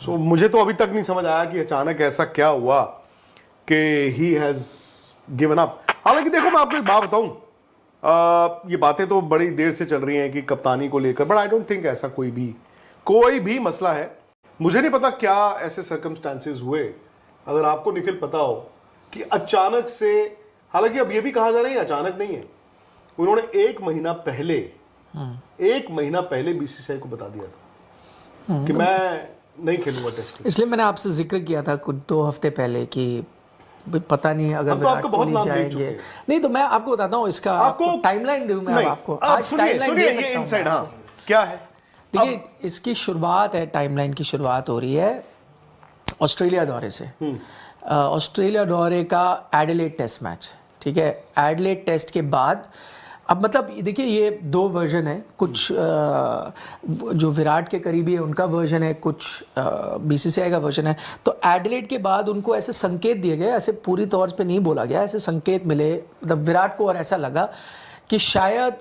सो मुझे तो अभी तक नहीं समझ आया कि अचानक ऐसा क्या हुआ कि ही हैज गिवन अप। हालांकि देखो मैं आपको एक बात बताऊं, ये बातें तो बड़ी देर से चल रही हैं कि कप्तानी को लेकर, बट आई डोंट थिंक ऐसा कोई भी मसला है। मुझे नहीं पता क्या ऐसे सर्कमस्टांसेस हुए, अगर आपको निखिल पता हो कि अचानक से, हालांकि अब ये भी कहा जा रहा है अचानक नहीं है, उन्होंने एक महीना पहले बीसीसीआई को बता दिया था कि मैं नहीं खेलूंगा टेस्ट। इसलिए मैंने आपसे जिक्र किया था कुछ 2 हफ्ते पहले कि पता नहीं अगर विराट कोहली जाएंगे। नहीं तो मैं आपको बताता हूँ, इसका आपको टाइमलाइन दूं मैं आपको। आज टाइमलाइन दे सकता हूं इनसाइड। हाँ क्या है, देखिए इसकी शुरुआत है, टाइमलाइन की शुरुआत हो रही है ऑस्ट्रेलिया दौरे से। ऑस्ट्रेलिया दौरे का एडिलेड टेस्ट मैच, ठीक है। एडिलेड टेस्ट के बाद अब मतलब देखिए ये 2 वर्जन है, कुछ जो विराट के करीबी है उनका वर्जन है, कुछ बीसीसीआई का वर्जन है। तो एडिलेड के बाद उनको ऐसे संकेत दिए गए, ऐसे पूरी तौर पे नहीं बोला गया, ऐसे संकेत मिले मतलब विराट को, और ऐसा लगा कि शायद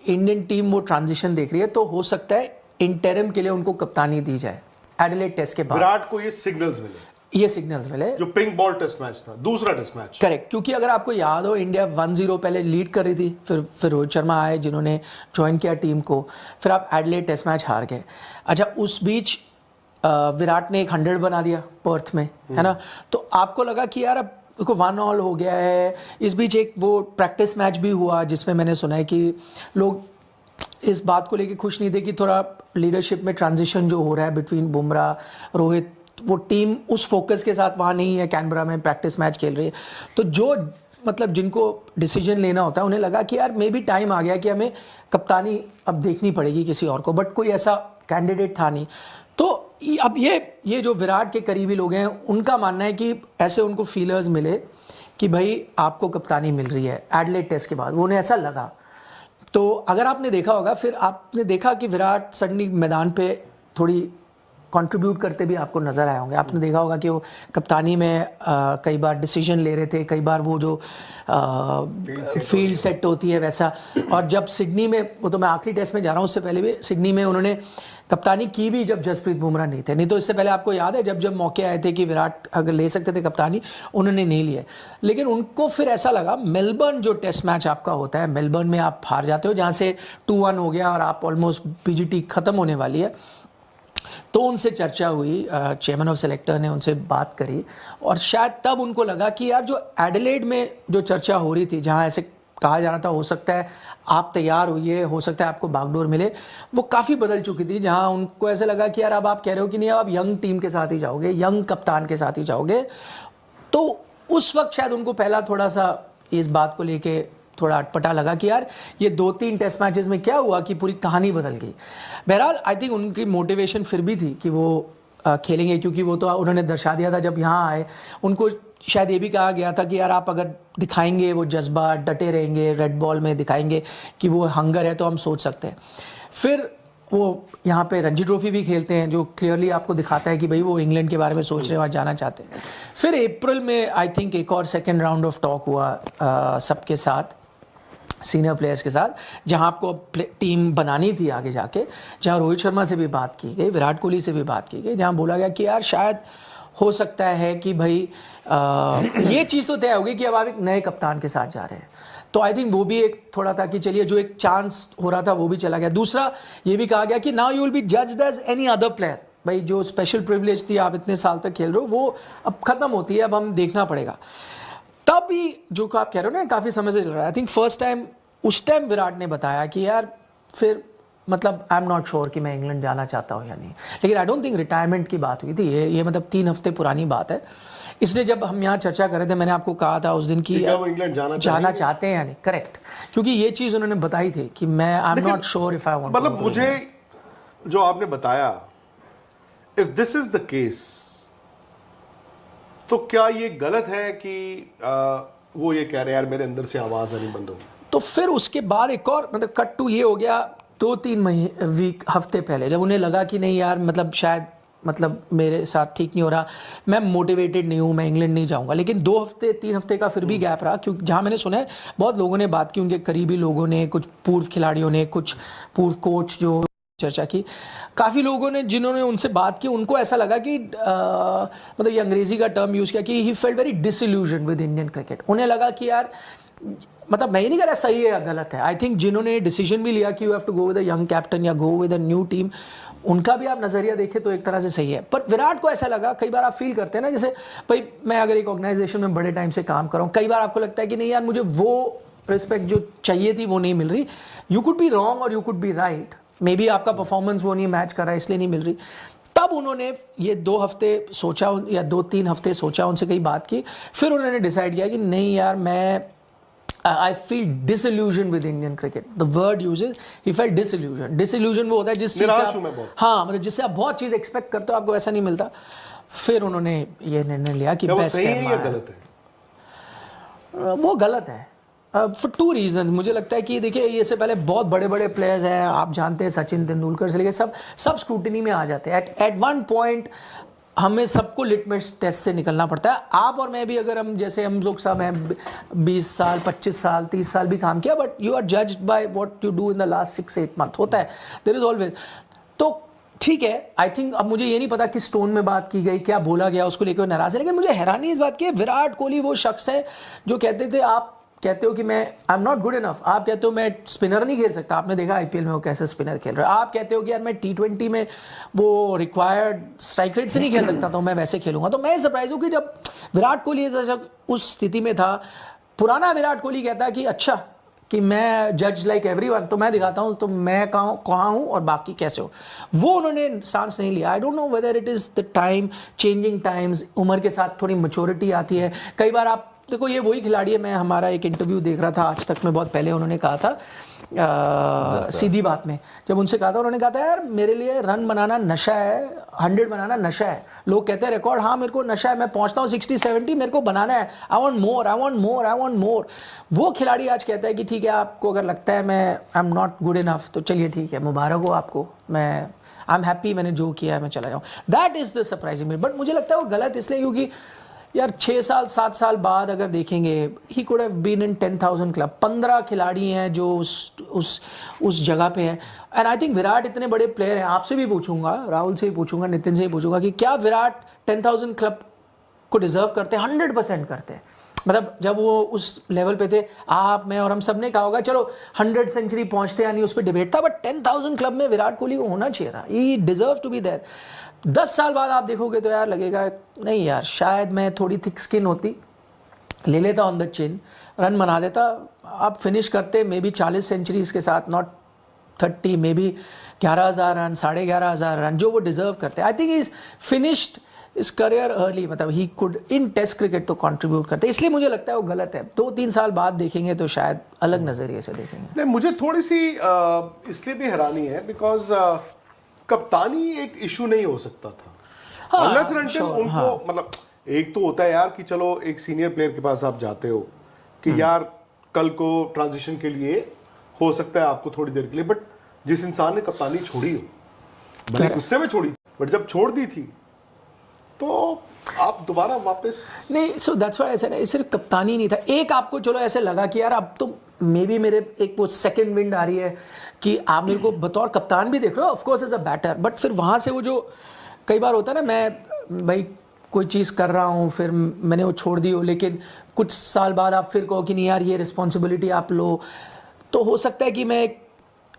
इंडियन टीम वो ट्रांजिशन देख रही है, तो हो सकता है इंटरिम के लिए उनको कप्तानी दी जाए एडिलेड टेस्ट के बाद। विराट को ये सिग्नल्स मिले जो पिंक बॉल टेस्ट मैच था, दूसरा टेस्ट मैच। करेक्ट, क्योंकि अगर आपको याद हो इंडिया 1-0 पहले लीड कर रही थी, फिर रोहित शर्मा आए जिन्होंने ज्वाइन किया टीम को, फिर आप एडिलेड टेस्ट मैच हार गए। अच्छा, उस बीच विराट ने एक 100 बना दिया पर्थ में, है ना। तो आपको लगा कि यार अब देखो 1-1 हो गया है। इस बीच एक वो प्रैक्टिस मैच भी हुआ जिसमें मैंने सुना है कि लोग इस बात को लेकर खुश नहीं थे कि थोड़ा लीडरशिप में ट्रांजिशन जो हो रहा है बिटवीन बुमराह रोहित, वो टीम उस फोकस के साथ वहाँ नहीं है, कैनबरा में प्रैक्टिस मैच खेल रही है। तो जो मतलब जिनको डिसीजन लेना होता है उन्हें लगा कि यार मे बी टाइम आ गया कि हमें कप्तानी अब देखनी पड़ेगी किसी और को, बट कोई ऐसा कैंडिडेट था नहीं। तो अब ये जो विराट के करीबी लोग हैं उनका मानना है कि ऐसे उनको फीलर्स मिले कि भाई आपको कप्तानी मिल रही है एडिलेड टेस्ट के बाद, वो उन्हें ऐसा लगा। तो अगर आपने देखा होगा, फिर आपने देखा कि विराट सडनली मैदान पे थोड़ी कंट्रीब्यूट करते भी आपको नज़र आए होंगे। आपने देखा होगा कि वो कप्तानी में कई बार डिसीजन ले रहे थे, कई बार वो जो फील्ड सेट होती है वैसा। और जब सिडनी में, वो तो मैं आखिरी टेस्ट में जा रहा हूँ, उससे पहले भी सिडनी में उन्होंने कप्तानी की भी जब जसप्रीत बुमराह नहीं थे। नहीं तो इससे पहले आपको याद है जब मौके आए थे कि विराट अगर ले सकते थे कप्तानी, उन्होंने नहीं लिया। लेकिन उनको फिर ऐसा लगा, मेलबर्न जो टेस्ट मैच आपका होता है, मेलबर्न में आप हार जाते हो, जहाँ से 2-1 हो गया और आप ऑलमोस्ट पीजीटी ख़त्म होने वाली है। तो उनसे चर्चा हुई, चेयरमैन ऑफ सेलेक्टर ने उनसे बात करी, और शायद तब उनको लगा कि यार जो एडिलेड में जो चर्चा हो रही थी, जहाँ ऐसे कहा जा रहा था हो सकता है आप तैयार होइए, हो सकता है आपको बागडोर मिले, वो काफ़ी बदल चुकी थी। जहाँ उनको ऐसा लगा कि यार अब आप कह रहे हो कि नहीं, अब आप यंग टीम के साथ ही जाओगे, यंग कप्तान के साथ ही जाओगे। तो उस वक्त शायद उनको पहला थोड़ा सा इस बात को लेके थोड़ा अटपटा लगा कि यार ये 2-3 टेस्ट मैचेस में क्या हुआ कि पूरी कहानी बदल गई। बहरहाल आई थिंक उनकी मोटिवेशन फिर भी थी कि वो खेलेंगे, क्योंकि वो तो उन्होंने दर्शा दिया था जब यहाँ आए। उनको शायद ये भी कहा गया था कि यार आप अगर दिखाएंगे वो जज्बा, डटे रहेंगे, रेड बॉल में दिखाएंगे कि वो हंगर है, तो हम सोच सकते हैं। फिर वो यहाँ पे रणजी ट्रॉफी भी खेलते हैं, जो क्लियरली आपको दिखाता है कि भाई वो इंग्लैंड के बारे में सोच रहे हैं, वहाँ जाना चाहते हैं। फिर अप्रैल में आई थिंक एक और सेकेंड राउंड ऑफ टॉक हुआ सबके साथ, सीनियर प्लेयर्स के साथ, जहां आपको टीम बनानी थी आगे जाके, जहां रोहित शर्मा से भी बात की गई, विराट कोहली से भी बात की गई, जहां बोला गया कि यार शायद हो सकता है कि भाई ये चीज़ तो तय होगी कि अब आप एक नए कप्तान के साथ जा रहे हैं। तो आई थिंक वो भी एक थोड़ा था कि चलिए जो एक चांस हो रहा था वो भी चला गया। दूसरा ये भी कहा गया कि now you will be judged as any other player, भाई जो स्पेशल प्रिविलेज थी, आप इतने साल तक खेल रहे हो, वो अब ख़त्म होती है, अब हम देखना पड़ेगा। तब भी जो आप कह रहे हो ना, काफ़ी समय से चल रहा है। आई थिंक फर्स्ट टाइम उस टाइम विराट ने बताया कि यार फिर मतलब आई एम नॉट श्योर कि मैं इंग्लैंड जाना चाहता हूँ या नहीं। लेकिन आई डोंट थिंक रिटायरमेंट की बात हुई थी, ये मतलब 3 हफ्ते पुरानी बात है। इसलिए जब हम यहाँ चर्चा कर रहे थे, मैंने आपको कहा था उस दिन की इंग्लैंड जाना चाहते हैं या नहीं। करेक्ट, क्योंकि ये चीज़ उन्होंने बताई थी कि मैं I am not sure if I want. मतलब मुझे जो आपने बताया, if this is the case, तो क्या ये गलत है कि वो ये कह रहे हैं यार मेरे अंदर से आवाज आनी बंद हो? तो फिर उसके बाद एक और मतलब कट टू ये हो गया 2-3 हफ्ते पहले, जब उन्हें लगा कि नहीं यार मतलब शायद मतलब मेरे साथ ठीक नहीं हो रहा, मैं मोटिवेटेड नहीं हूँ, मैं इंग्लैंड नहीं जाऊँगा। लेकिन 2-3 हफ्ते का फिर भी गैप रहा, क्योंकि जहाँ मैंने सुना है बहुत लोगों ने बात की, उनके करीबी लोगों ने, कुछ पूर्व खिलाड़ियों ने, कुछ पूर्व कोच जो चर्चा की, काफ़ी लोगों ने जिन्होंने उनसे बात की उनको ऐसा लगा कि मतलब ये अंग्रेजी का टर्म यूज़ किया कि he felt very disillusion with Indian cricket. उन्हें लगा कि यार मतलब मैं ही नहीं कह रहा सही है या गलत है, आई थिंक जिन्होंने डिसीजन भी लिया कि you have to go with a young captain या go with a new team, उनका भी आप नज़रिया देखें तो एक तरह से सही है। पर विराट को ऐसा लगा, कई बार आप फील करते हैं ना, जैसे भाई मैं अगर एक ऑर्गेनाइजेशन में बड़े टाइम से काम कर रहा हूँ, कई बार आपको लगता है कि नहीं यार मुझे वो रिस्पेक्ट जो चाहिए थी वो नहीं मिल रही। यू कुड बी रॉन्ग और you could be right, may be आपका परफॉर्मेंस वो नहीं मैच कर रहा है इसलिए नहीं मिल रही। तब उन्होंने ये 2 हफ्ते सोचा या 2-3 हफ्ते सोचा, उनसे कई बात की, फिर उन्होंने डिसाइड किया कि नहीं यार मैं I feel disillusion with Indian cricket. The word uses he felt disillusion. Disillusion वो होता है जिस चीज़ से आप, हाँ मतलब जिससे आप बहुत चीज़ एक्सपेक्ट करते हो आपको वैसा नहीं मिलता। फिर उन्होंने ये निर्णय लिया कि बेस्ट है, गलत है वो गलत है फॉर 2 रीजन। मुझे लगता है कि देखिए ये से पहले बहुत बड़े बड़े प्लेयर्स हैं, आप जानते हैं सचिन तेंदुलकर से लेकर सब स्क्रूटिनी में आ जाते हैं। एट वन पॉइंट हमें सबको लिटमस टेस्ट से निकलना पड़ता है। आप और मैं भी, अगर हम जैसे हम लोग सब हैं 20 साल 25 साल 30 साल भी काम किया, but you are judged by what you do in the last 6-8 month, होता है, देयर इज ऑलवेज। तो ठीक है, आई थिंक अब मुझे ये नहीं पता किस टोन में बात की गई, क्या बोला गया, उसको लेकर नाराज है, लेकिन मुझे हैरानी इस बात की है, विराट कोहली वो शख्स है जो कहते थे, आप कहते हो कि मैं I am not good enough, आप कहते हो मैं स्पिनर नहीं खेल सकता, आपने देखा आईपीएल में वो कैसे स्पिनर खेल रहा है, आप कहते हो कि यार मैं T20 में वो रिक्वायर्ड स्ट्राइक रेट से नहीं खेल सकता, तो मैं वैसे खेलूंगा। तो मैं सरप्राइज हूँ कि जब विराट कोहली उस स्थिति में था, पुराना विराट कोहली कहता कि अच्छा कि मैं जज लाइक एवरीवन, तो मैं दिखाता हूँ तो मैं कहाँ हूँ और बाकी कैसे हो, वो उन्होंने स्टांस नहीं लिया। I don't know whether it is the time, changing times, उम्र के साथ थोड़ी मैच्योरिटी आती है। कई बार आप देखो, ये वही खिलाड़ी है, मैं हमारा एक इंटरव्यू देख रहा था आज तक में, बहुत पहले उन्होंने कहा था सीधी बात में, जब उनसे कहा था, उन्होंने कहा था यार मेरे लिए रन बनाना नशा है, 100 बनाना नशा है। लोग कहते हैं रिकॉर्ड, हाँ मेरे को नशा है, मैं पहुंचता हूँ 60-70, मेरे को बनाना है, I want more, I want more, I want more. वो खिलाड़ी आज कहता है कि ठीक है, आपको अगर लगता है मैं I am not good enough, तो चलिए ठीक है, मुबारक हो आपको, मैं आई एम हैप्पी, मैंने जो किया है मैं चला जाऊँ। That is the surprising me. But मुझे लगता है वो गलत इसलिए क्योंकि यार 6 साल 7 साल बाद अगर देखेंगे, he could have been in 10,000 club. 15 खिलाड़ी हैं जो उस जगह पे हैं, एंड आई थिंक विराट इतने बड़े प्लेयर हैं। आपसे भी पूछूंगा, राहुल से भी पूछूंगा, नितिन से भी पूछूंगा कि क्या विराट 10,000 क्लब को डिजर्व करते हैं? 100% करते हैं। मतलब जब वो उस लेवल पे थे, आप मैं और हम सब ने कहा होगा चलो 100 सेंचुरी पहुंचते या नहीं उस पर डिबेट था, बट 10,000 क्लब में विराट कोहली को होना चाहिए था, he deserve to be there. 10 साल बाद आप देखोगे तो यार लगेगा नहीं यार, शायद मैं थोड़ी थिक स्किन होती, ले लेता ऑन द चिन, रन बना देता, आप फिनिश करते मे बी 40 सेंचुरीज के साथ, not 30, may be 11,000 run, 11,500 run, जो वो डिजर्व करते हैं। I think is finished his career early, मतलब he could in test cricket तो कंट्रीब्यूट करते, इसलिए मुझे लगता है वो गलत है। 2-3 साल बाद देखेंगे तो शायद अलग नजरिए से देखेंगे। नहीं, मुझे थोड़ी सी इसलिए भी हैरानी है बिकॉज कप्तानी एक इशू नहीं हो सकता था, unless and until उनको मतलब एक तो होता है यार कि चलो एक सीनियर प्लेयर के पास आप जाते हो कि यार कल को ट्रांजिशन के लिए हो सकता है आपको थोड़ी देर के लिए, बट जिस इंसान ने कप्तानी छोड़ी हो, भले गुस्से में छोड़ी, बट जब छोड़ दी थी तो आप दोबारा वापस नहीं। So that's why I said सिर्फ कप्तानी नहीं था, एक आपको चलो ऐसे लगा कि यार अब तो मे बी मेरे एक वो सेकंड विंड आ रही है कि आप मेरे को बतौर कप्तान भी देख रहे हो, of course as a batter, but फिर वहाँ से वो जो कई बार होता है ना, मैं भाई कोई चीज़ कर रहा हूँ, फिर मैंने वो छोड़ दी हो, लेकिन कुछ साल बाद आप फिर कहो कि नहीं यार ये रिस्पॉन्सिबिलिटी आप लो, तो हो सकता है कि मैं,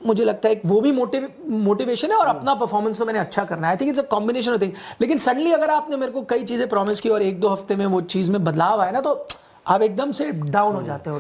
मुझे लगता है वो भी मोटिवेशन है और अपना परफॉर्मेंस तो मैंने अच्छा करना है। I think it's a combination of thing. लेकिन सडनली अगर आपने मेरे को कई चीज़ें प्रॉमिस की और 1-2 हफ्ते में वो चीज़ में बदलाव आए ना, तो आप एकदम से डाउन हो जाते हो।